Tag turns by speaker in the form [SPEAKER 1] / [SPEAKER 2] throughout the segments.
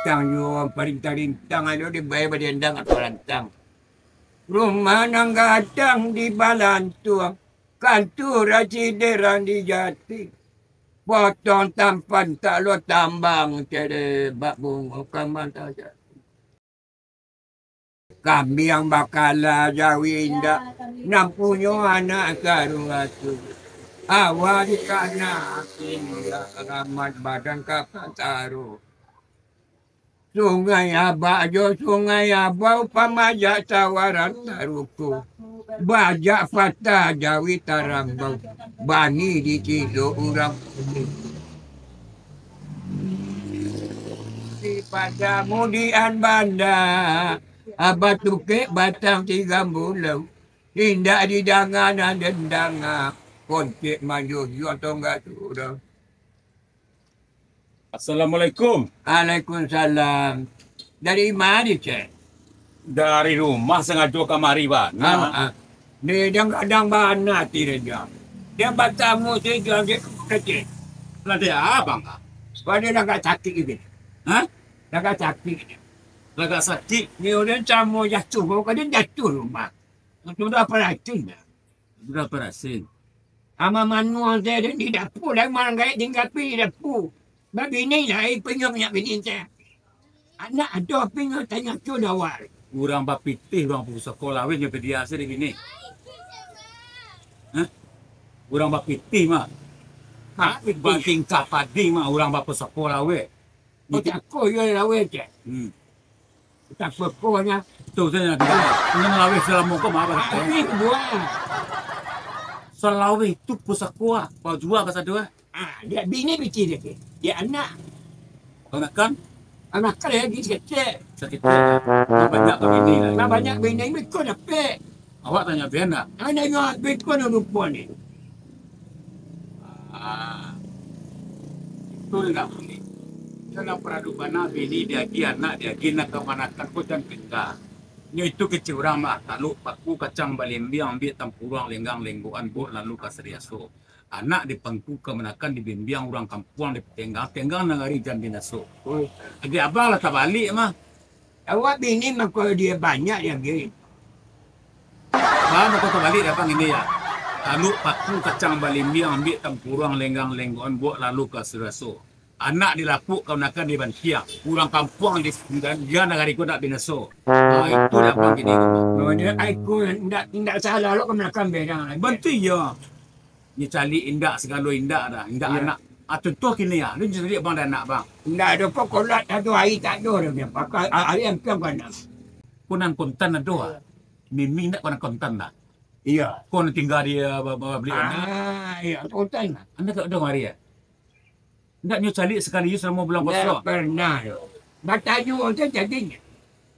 [SPEAKER 1] Rantang yung parintang-rintang ano, di ba? Badendang at rantang. Rumah nang gadang di balantuang, kantura sideran di jati. Potong tampan tak lo tambang tiada bak bunga kaman saja. Kami yang bakal jawi indah, nampunyo anak karungatu. Awal kana indah ramat badan kapan taruh. Sungai Abajo, Sungai Abau, pamajak tawaran taruku. Bajak fata jawi tarambau. Bani di cido urang di pada mudian banda. Abatuke batang 3 bulan. Indah di dangan dendanga. Koncik maju atau enggak sudah.
[SPEAKER 2] Assalamualaikum.
[SPEAKER 1] Waalaikumsalam. Dari mana, Cik?
[SPEAKER 2] Dari rumah sengaja kamari, Pak.
[SPEAKER 1] Dia kadang bana tidak dia. Dia batamu saja dia kecil.
[SPEAKER 2] Nanti abang, Kak?
[SPEAKER 1] Pada dah sakit gitu.
[SPEAKER 2] Hah?
[SPEAKER 1] Dah sakit gitu.
[SPEAKER 2] Agak sakit.
[SPEAKER 1] Ni orang camu jatuh, kau kadang jatuh rumah. Itu dah perasin dah.
[SPEAKER 2] Sudah perasin.
[SPEAKER 1] Ama manual saya di dapur, dah mana gaya tinggal pi dapur. Babi ni lah, penyoknya bini saya. Anak ada penyok tanya tu dah war.
[SPEAKER 2] Urang bapitih, urang putus sekolah, weh, nyampe dia asal di bini. Hah? Urang bapitih, mak.
[SPEAKER 1] Ha,
[SPEAKER 2] Banting kapadi, mak. Urang bapus sekolah, weh.
[SPEAKER 1] oh tak kau ya lah weh cik. Tak pokoknya.
[SPEAKER 2] Tu saya nak dengar. Ini melawih dalam muka, mak.
[SPEAKER 1] Tapi buah.
[SPEAKER 2] Selawih tu pusakua. Kau jual pasal dua.
[SPEAKER 1] Dia bini bici dia. Dia anak.
[SPEAKER 2] Kau nak kan?
[SPEAKER 1] Anak kan lagi kecil.
[SPEAKER 2] Sakit. Banyak kau bini lah.
[SPEAKER 1] Nah banyak bini ni kau dapat.
[SPEAKER 2] Awak tanya Biana.
[SPEAKER 1] Anak yang habis kau nak lupa ni.
[SPEAKER 2] Itu tidak boleh. Jangan pradubana bini dia anak dia nak kemanakan kau jangan pindah. Nyo itu kecil orang mah lalu paku kacang balimbiang ambil tampurang lenggang lengguan buat lalu kaseriaso. Anak di pangku kemenakan di bimbiang orang kampung di tenggang nagari jan binaso. Jadi abang lah tak balik mah.
[SPEAKER 1] Awak bini mah kalau dia banyak dia gini.
[SPEAKER 2] Bang kau tak balik abang ini ya. Lalu paku kacang balimbiang ambil tampurang lenggang lengguan buat lalu kaseriaso. Anak dilapuk kau nak di bantiang. Orang kampung di dia negari kau nak binaso. Itu dah bang ini.
[SPEAKER 1] Kalau dia aku tidak salah lo kau makan bedang.
[SPEAKER 2] Bantu ya. Ni cali indak segala indak dah. Indak
[SPEAKER 1] Ya.
[SPEAKER 2] anak. Contoh kini ya. Ni jadi bang dan anak bang.
[SPEAKER 1] Tidak ada pokoklat satu hari tak ada dia. Pakai hari yang kan.
[SPEAKER 2] Kunan kontan ada ah. Mimi nak kunan kontan dah.
[SPEAKER 1] Iya.
[SPEAKER 2] Kau nak tinggal dia beli anak.
[SPEAKER 1] Iya, kontan.
[SPEAKER 2] Anda tak ada mari ya. Ndak nyo cali sekali selama bulan
[SPEAKER 1] Tak
[SPEAKER 2] puasa.
[SPEAKER 1] pernah. Bataju tu jadinya.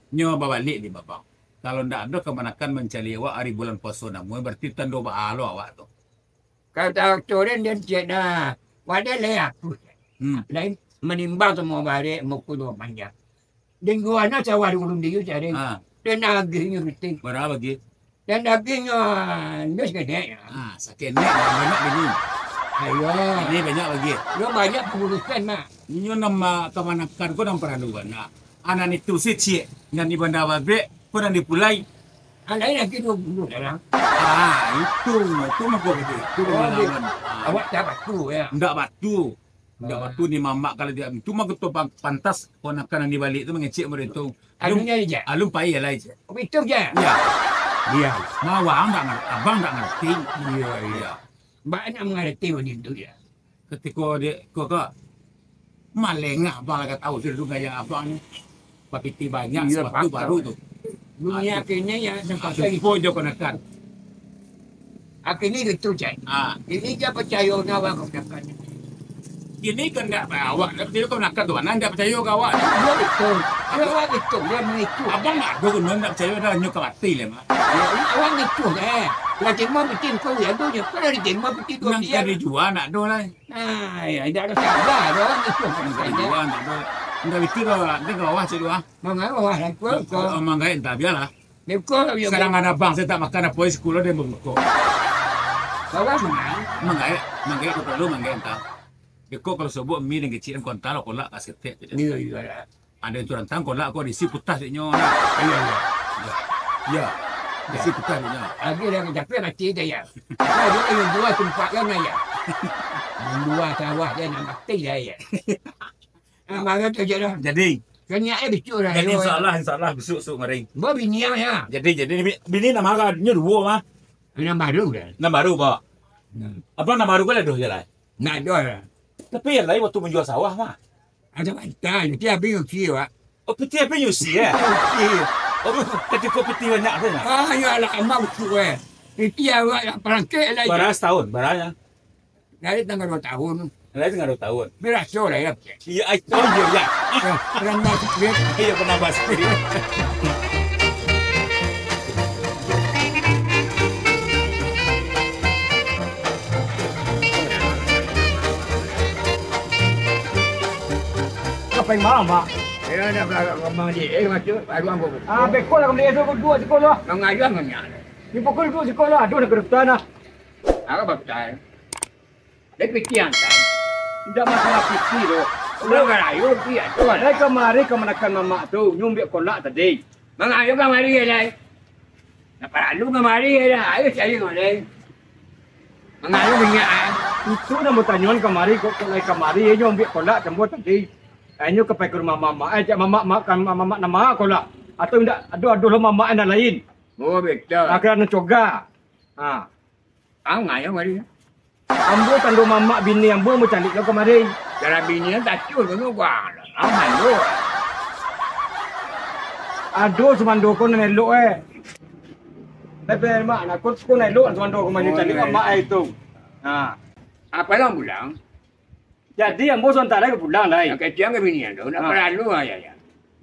[SPEAKER 2] Nyo balik ni babang. Kalau ndak ada kemanakan mencari awak hari bulan puasa namu berarti tanda baalo awak tu.
[SPEAKER 1] Kalau tahu turun dia cek dah. Wadah leh aku. Lain menimbang semua balik mukul dua panjang. Dan gua nak cawar dulu dia cari. Dan agaknya rutin.
[SPEAKER 2] Berapa lagi?
[SPEAKER 1] Dan agaknya dia segede ya.
[SPEAKER 2] Sakit ni banyak bini.
[SPEAKER 1] Ayo.
[SPEAKER 2] Ini banyak lagi.
[SPEAKER 1] Dia banyak pengurusan mak.
[SPEAKER 2] Nyo nama kemanakan kau dan peraduan. Anak itu si cik yang di bandar babek kau dan dipulai.
[SPEAKER 1] Lain lagi 20 sekarang.
[SPEAKER 2] Itu mah gua gede. Itu pengalaman.
[SPEAKER 1] Awak tak batu ya.
[SPEAKER 2] Ndak batu ni mamak kalau dia cuma ketua pantas ponakan yang di balik tu mengecek mereka.
[SPEAKER 1] Alunya je.
[SPEAKER 2] Alum payah lah je.
[SPEAKER 1] Itu je.
[SPEAKER 2] Ya.
[SPEAKER 1] Iya.
[SPEAKER 2] Mawang tak ngerti, abang tak ngerti.
[SPEAKER 1] Iya. Mbak nak mengerti begitu ya.
[SPEAKER 2] Ketika dia kau maleng abang agak tahu sudah gaya abang ni. Papiti banyak
[SPEAKER 1] Iya,
[SPEAKER 2] sepatu
[SPEAKER 1] Pak.
[SPEAKER 2] baru tu.
[SPEAKER 1] Dunia akhirnya ya sampai
[SPEAKER 2] Jumpa dia ponakan.
[SPEAKER 1] akhirnya gitu je. Ini dia percaya orang kau cakap.
[SPEAKER 2] Ini kan tak awak, dia kau nak tu mana tak percaya kau awak.
[SPEAKER 1] Dia betul. Awak betul. Dia mengikut.
[SPEAKER 2] Abang nak aku kan tak percaya dah nyok mati lah mak.
[SPEAKER 1] Awak mengikut Lagi mau bikin kau ya tu je. Kau dah terima bikin kau
[SPEAKER 2] Nang
[SPEAKER 1] dia.
[SPEAKER 2] kari jual nak do lah.
[SPEAKER 1] Ya, tidak ada sabar. Orang mengikut.
[SPEAKER 2] Kari jual nak do. Ndak itu dah, dia kau awak cakap ah.
[SPEAKER 1] Mengawal lah. Kau.
[SPEAKER 2] Manggai entah biarlah.
[SPEAKER 1] Dia kau.
[SPEAKER 2] Sekarang anak bang saya tak makan apa sekolah dia membuka.
[SPEAKER 1] Kau lah menang.
[SPEAKER 2] Manggai tu perlu manggai entah. Dia kau kalau sebut mie dengan kecil kau entah lah kolak kasih tek.
[SPEAKER 1] Iya.
[SPEAKER 2] Ada yang turun tangkol lah, aku isi putas nyo na.
[SPEAKER 1] Iya.
[SPEAKER 2] Ya. Isi putas nyo.
[SPEAKER 1] Lagi dah tapi mati dah ya. Ada yang dua tempat kan ya. Yang dua sawah dia nak mati dah ya. Mangga tu je dah.
[SPEAKER 2] Jadi,
[SPEAKER 1] Kanya bicu dah.
[SPEAKER 2] jadi insyaallah besok ngering.
[SPEAKER 1] Bo bini ya.
[SPEAKER 2] Jadi bini nama ka nyo dua mah.
[SPEAKER 1] Nama baru dah.
[SPEAKER 2] Nama baru pak. Apa nama baru kan ada jalan.
[SPEAKER 1] Nak dah.
[SPEAKER 2] Tapi yang lain waktu menjual sawah mah.
[SPEAKER 1] Ada bantai, dia bingung siapa.
[SPEAKER 2] Oh peti apa you see ya? Oh ketika peti banyak saja.
[SPEAKER 1] Ah, ya lah amak tu eh. Itu awak nak perangkit lagi.
[SPEAKER 2] Baras tahun, baranya.
[SPEAKER 1] Dari tanggal 2 tahun.
[SPEAKER 2] Lain tengah 2 tahun.
[SPEAKER 1] Berasa lah ya.
[SPEAKER 2] Iya, itu ya.
[SPEAKER 1] Rendah sikit.
[SPEAKER 2] Iya penambah sendiri.
[SPEAKER 3] Apa yang malam, Pak?
[SPEAKER 1] Ya, nak kembang di. Macam baru ambo.
[SPEAKER 3] Ah, bekol lah kembali esok dua sekolah.
[SPEAKER 1] Mengajar menyak.
[SPEAKER 3] Di pukul dua sekolah. Aduh, nak kedutaan lah.
[SPEAKER 1] Apa bakal? Dia pikiran kan.
[SPEAKER 3] Tidak masalah piti tu.
[SPEAKER 1] Udah kan ayo dia tu.
[SPEAKER 3] Saya kemari ke menekan mamak tu. Nyumbik kolak tadi.
[SPEAKER 1] Mengajar kemari ya. Nak perlu kemari ya. Ayo cari kemari. Mengajar minyak.
[SPEAKER 3] Itu dah mau tanyuan kemari. Kok kemari. Nyumbik kolak jemput tadi. Ayo ke ke rumah mamak. Ajak mamak makan mamak nama kolak. Atau tidak. Aduh lah mamak yang lain.
[SPEAKER 1] Oh betul.
[SPEAKER 3] Akhirnya coga. Ah.
[SPEAKER 1] Ang ngayo mari.
[SPEAKER 3] Ambo tandu mamak bini ambo mau calik lo kemari.
[SPEAKER 1] Cara bini tak cul kan gua. Ang mando.
[SPEAKER 3] Aduh semando ko na nelo eh. Tapi mak nak ko nelo semando ko man calik mamak itu. Ah.
[SPEAKER 1] Apa lang bulang?
[SPEAKER 3] Jadi ambo sementara ke pulang lah.
[SPEAKER 1] Yang kecil ke bini tu. Nak perlu ya ya.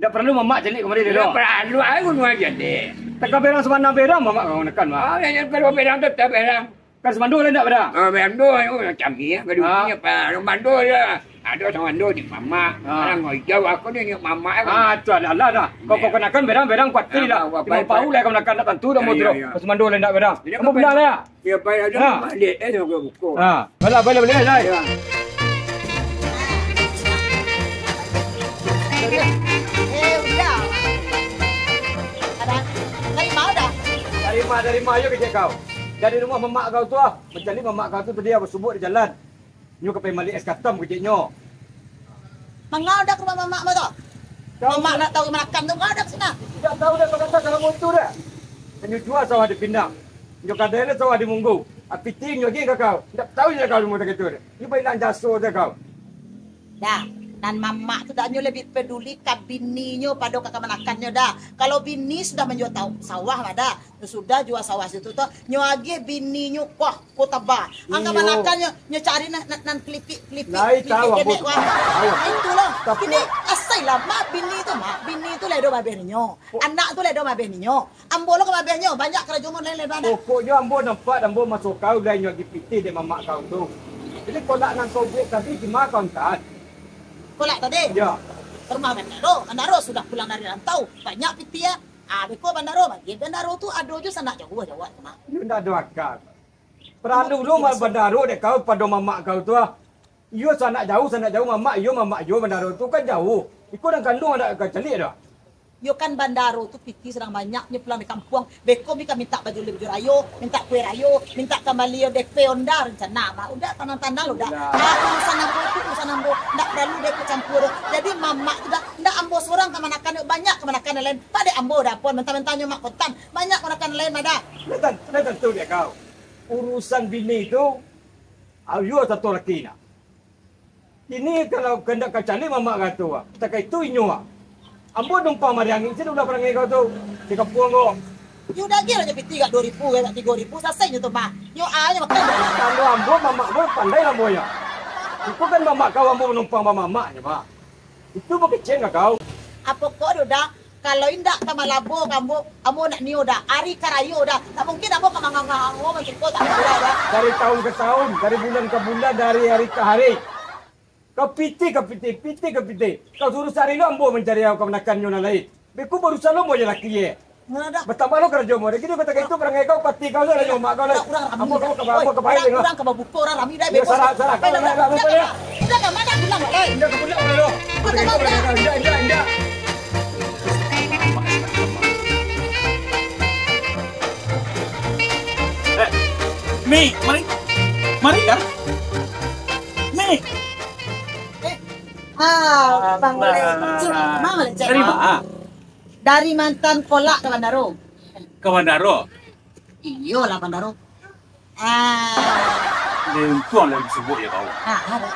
[SPEAKER 3] Tak perlu mamak calik kemari
[SPEAKER 1] Nak
[SPEAKER 3] dulu.
[SPEAKER 1] perlu aku nu aja deh.
[SPEAKER 3] Tak berang semana berang mamak kau nekan mak.
[SPEAKER 1] Ah yang kalau berang tetap berang.
[SPEAKER 3] Kan semando lain tak berang.
[SPEAKER 1] Oh berang tu macam ni ya. Kedua apa? Mando ya. Ada mando di mama. Orang ngojau aku ni mama.
[SPEAKER 3] Ah, tu ada Allah dah. Kau kenakan berang kuat ti lah. Mau pau lah kau nekan nak tentu dah mau terus. Semando lain tak berang. Kamu benar lah.
[SPEAKER 1] Ya baik ada balik aku buku.
[SPEAKER 3] Ha, bala lah.
[SPEAKER 4] Udah. Ada dari mana dah?
[SPEAKER 3] Dari mana ayo kerja kau. Dari rumah mamak kau tu ah. Macam ni mamak kau tu tadi apa subuh di jalan. Nyu ke pergi malik es katam kerjanya.
[SPEAKER 4] Mengau dah ke rumah mamak tu. Mamak nak tahu makan tu ngau dah sana.
[SPEAKER 3] Tak tahu dah kau kata kalau motor dah. Nyu jual sawah di Pindang. Nyu kadang sawah di Munggu. Api ting lagi kau. Tak tahu je kau rumah gitu. Nyu baik nak jaso dah kau.
[SPEAKER 4] Dah. Dan mamak tu dah nyo lebih peduli ke bininya pada kakak menakannya dah. Kalau bini sudah menjual sawah dah. Sudah jual sawah situ tu. Nyo lagi bininya kuah kota bah. Angka menakannya nyo cari nan klipik.
[SPEAKER 3] Lai tahu apa.
[SPEAKER 4] Itu lah. Kini asal lah mak bini tu mak. Bini tu ledo babehnya. Anak tu ledo babehnya. Ambo lo ke babehnya. Banyak kerajaan lain mana.
[SPEAKER 3] Pokoknya ambo nampak ambo masuk kau dah nyo lagi piti de mamak kau tu. Jadi kolak nan kau buat tadi gimana kau tak?
[SPEAKER 4] Kolak tadi?
[SPEAKER 3] Ya.
[SPEAKER 4] Ke rumah Bandaro sudah pulang dari rantau. Banyak piti ya. Beko Bandaro bagi. Bandaro tu ada je sana jauh sama.
[SPEAKER 3] You nak ada akal. Perlu rumah bandaro dek kau pada mamak kau tu ah. You sana jauh mamak you bandaro tu kan jauh. Ikut dan kandung ada celik dah.
[SPEAKER 4] Yo kan Bandaro tu piti sedang banyaknya pulang di kampung. Beko mika minta baju rayo, minta kue rayo, minta kembali DP Honda rencana. Mak udah tanang-tanang udah. Urusan ambo ndak perlu dek campur. Jadi mamak tu dah ndak ambo seorang kemanakan banyak kemanakan lain. Pada ambo dah pun mentah-mentahnya mak kontan. Banyak kemanakan lain ada.
[SPEAKER 3] Dah tentu dia kau. Urusan bini tu you satu laki nak. Ini kalau kendak kacali mamak kau tu ah. Tak itu inyo ah. Ambo numpang mariangin sini udah perangai kau tu. Di kampung kau.
[SPEAKER 4] Yo dah kira je piti kat 2000 ke 3000 selesai je tu mak. Yo aja makan.
[SPEAKER 3] Kalau ambo mamak ambo pandai ambo ya. Itu kan mamak kau ambo numpang mamaknya mak. Itu berkecil enggak kau?
[SPEAKER 4] Apa kau dah kalau indak sama labo kamu amo nak niu dah ari karayo dah tak mungkin amo kamangangango macam kau tak boleh dah
[SPEAKER 3] Dari tahun ke tahun, dari bulan ke bulan, dari hari ke hari. Kau piti. Kau suruh cari lo ambo mencari kau menakan nyo na lain. Beku baru salam mo je laki ye.
[SPEAKER 4] mana dah
[SPEAKER 3] Betapa lo kerja mo. Kita kata itu perangai kau pati kau lah nyo mak kau lah. Ambo kau ke baik dengan.
[SPEAKER 4] kurang ke buku orang rami dah
[SPEAKER 3] Ya, salah. Kau nak
[SPEAKER 4] udah mana pulang lagi
[SPEAKER 3] Indah ke pulang lo. Indah.
[SPEAKER 2] Mi, mari. Mari ya. Mi.
[SPEAKER 4] Mama lecek.
[SPEAKER 2] Dari mana?
[SPEAKER 4] Dari mantan kolak ke Bandaro.
[SPEAKER 2] Ke Bandaro.
[SPEAKER 4] Iyo lah Bandaro.
[SPEAKER 2] Dia tuan lagi sebut ya kau.
[SPEAKER 4] Ada.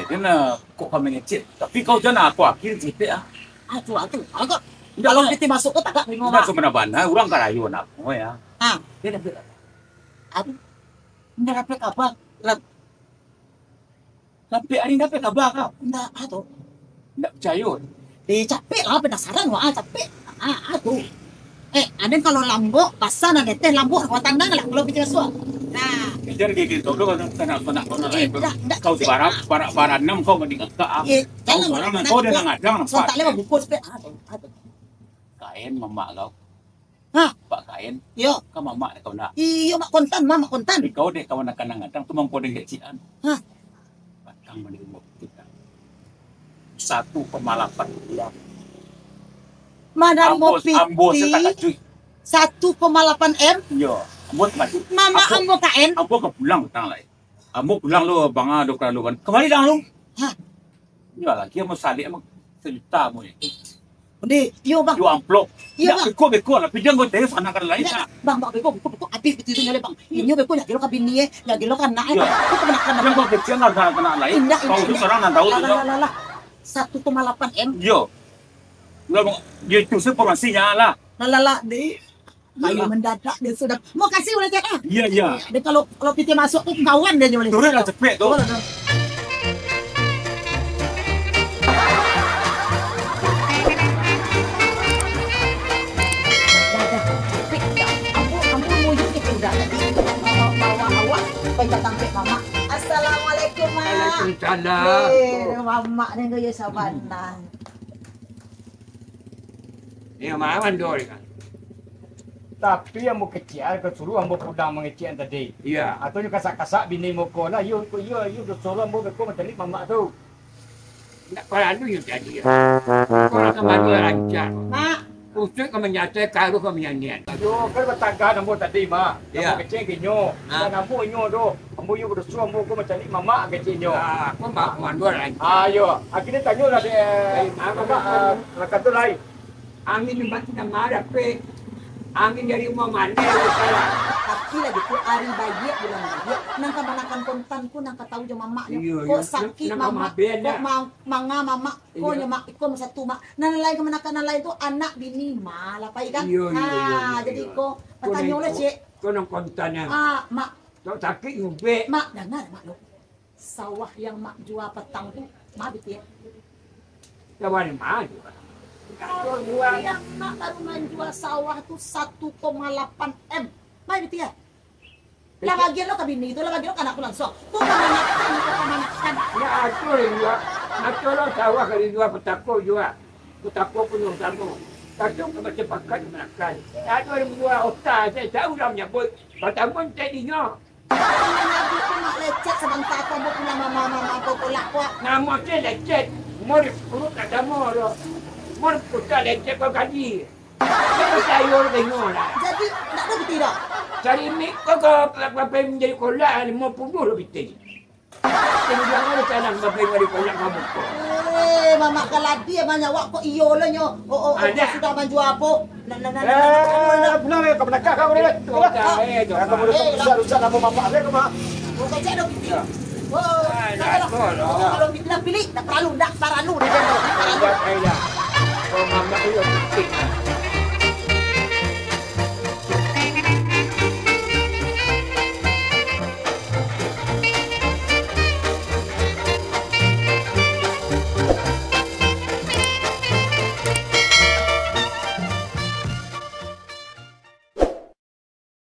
[SPEAKER 2] Dia nak kok kami ngecek. Tapi kau jangan aku akhir cerita ah.
[SPEAKER 4] Aduh, agak. Kalau kita masuk ke tak bingung.
[SPEAKER 2] Masuk mana bana, orang karayu nak mau ya.
[SPEAKER 4] Dia dapat. Aduh. Dia dapat apa?
[SPEAKER 2] Sampai hari dapat kabar kau.
[SPEAKER 4] Enggak, aduh.
[SPEAKER 2] Tak percaya.
[SPEAKER 4] Capek lah penasaran wah capek. Aduh. Ada kalau lambok, pasal ada teh lambok kau tandang lah kalau kita masuk. Nah,
[SPEAKER 2] Kejar kayak gitu, kau kena lain.
[SPEAKER 4] dak.
[SPEAKER 2] Kau sebarang enam kau mendingan ke aku. Kau sebarang kau dia ngadang
[SPEAKER 4] So tak lewat buku sepet. Aduh.
[SPEAKER 2] Kain mama kau.
[SPEAKER 4] Hah?
[SPEAKER 2] Pak kain.
[SPEAKER 4] Yo.
[SPEAKER 2] Kau mama kau nak.
[SPEAKER 4] Iyo mak kontan, mama kontan.
[SPEAKER 2] Tapi kau deh kau nak ngadang tu mampu dengan kecian.
[SPEAKER 4] Hah?
[SPEAKER 2] Batang mendingan kita. 1,8 bulan.
[SPEAKER 4] Mana mau
[SPEAKER 2] Ambos
[SPEAKER 4] piti
[SPEAKER 2] tak cuy.
[SPEAKER 4] 1,8 M.
[SPEAKER 2] Yo, ambos masuk.
[SPEAKER 4] Mama ambo KN.
[SPEAKER 2] Ambo ke pulang tang lai. Ambo pulang lu banga do lu kan. Kembali dah lu.
[SPEAKER 4] Hah?
[SPEAKER 2] Ya lagi mau salik mau sejuta mau.
[SPEAKER 4] Di, yo bang.
[SPEAKER 2] Yo amplop.
[SPEAKER 4] Iya,
[SPEAKER 2] Ya
[SPEAKER 4] Bang.
[SPEAKER 2] beko lah pidang kau teh sana kan lain.
[SPEAKER 4] Bang, beko habis begitu nyale bang. Ini beko ya gelo ka bini ya gelo kan naik. Kok kemenakan
[SPEAKER 2] Yang kau kecil kan kena lain.
[SPEAKER 4] Indah,
[SPEAKER 2] Kau tu
[SPEAKER 4] indah.
[SPEAKER 2] sekarang nak tahu tu.
[SPEAKER 4] Lah. 1,8 M.
[SPEAKER 2] Yo. Lu dia tu informasinya lah.
[SPEAKER 4] Lah di. Kayu mendadak dia sudah. Mau kasih udah cek ah.
[SPEAKER 2] Iya iya.
[SPEAKER 4] Dia kalau piti masuk tuh kawan dia nyoleh.
[SPEAKER 2] Turun lah cepet tu.
[SPEAKER 4] Ampun mujuk kita udah tadi. Bawa awak pengen sampai mama. Assalamualaikum mak.
[SPEAKER 1] Waalaikumsalam.
[SPEAKER 4] Mama ni gaya sabana.
[SPEAKER 1] Ni maman dor kan.
[SPEAKER 3] Tapi yang mau kecil, kau suruh ambo pulang mengecil tadi.
[SPEAKER 1] Ya.
[SPEAKER 3] Atau you kasak-kasak bini mo ko na, you dah suruh ambo beko macam ni mama tu.
[SPEAKER 1] Nak kalau you jadi. Kalau kamu lancar.
[SPEAKER 4] Mak,
[SPEAKER 1] Usut kamu nyata karu kamu nyanyian.
[SPEAKER 3] Yo, kan bertangga ambo tadi ma.
[SPEAKER 1] Ya.
[SPEAKER 3] Ambo kecil kinyo. Dan ambo nyo do. Ambo you dah suruh ambo ko macam ni mama kecil nyo.
[SPEAKER 1] Aku mak mandor lancar.
[SPEAKER 3] Ayo, akhirnya tanya lah dia. Rakan tu lain.
[SPEAKER 1] Angin ni mati nak marah pe. Angin dari rumah mana sekarang?
[SPEAKER 4] tapi lagi tu hari bayi bulan bayi nang kamanakan kontanku nang katahu jo mama
[SPEAKER 1] Iya,
[SPEAKER 4] kok
[SPEAKER 1] iya.
[SPEAKER 4] sakit
[SPEAKER 1] Nang
[SPEAKER 4] mama
[SPEAKER 1] kamaben
[SPEAKER 4] kok
[SPEAKER 1] na.
[SPEAKER 4] manga mama ko
[SPEAKER 1] Iya.
[SPEAKER 4] nya mak ko satu mak nan lain kamanakan lain tu anak bini malah pai kan
[SPEAKER 1] Iya, iya, iya,
[SPEAKER 4] jadi
[SPEAKER 1] iya.
[SPEAKER 4] ko patanya oleh cik
[SPEAKER 1] Kau nak kontannya.
[SPEAKER 4] mak
[SPEAKER 1] Kau sakit ngubek.
[SPEAKER 4] mak dengar mak lo sawah yang mak jual petang tu mak betul
[SPEAKER 1] Kau mana mana?
[SPEAKER 4] kalau jual yang mak baru menjual sawah tu 1,8 M mak betul ya lah bagian lo ke bini itu lah bagian lo kan aku langsung tu kamanakan
[SPEAKER 1] Ya atur juga. Atur lo sawah kali dua petako juga. Petako pun yang sama. Kadang kau macam pakai makan. Ada orang buat otak. Saya tahu dah menyebut. Pertama saya dengar.
[SPEAKER 4] Nabi tu mak lecet sebentar kau mau pulang mama kau kolak kuat.
[SPEAKER 1] Nama saya lecet. Mor perut tak sama dah. Mor putar lecet kau gaji. Saya saya orang dengar lah.
[SPEAKER 4] Jadi tak ada betul tak?
[SPEAKER 1] Cari mik kau apa menjadi kolak 50 lebih tinggi. Kemudian ada cara apa menjadi kolak kamu kau.
[SPEAKER 4] Mama kalau dia banyak wak kok iyo lah nyo.
[SPEAKER 1] Ada.
[SPEAKER 4] Sudah menjual apa?
[SPEAKER 3] Pulang ya, kau menakar kau ni. Kamu dah rusak nama mama dia kau mak.
[SPEAKER 4] Bukan cek dok.
[SPEAKER 1] Ya.
[SPEAKER 4] Kalau kita pilih, tak perlu dia dok.
[SPEAKER 1] Ayah. Oh, mama itu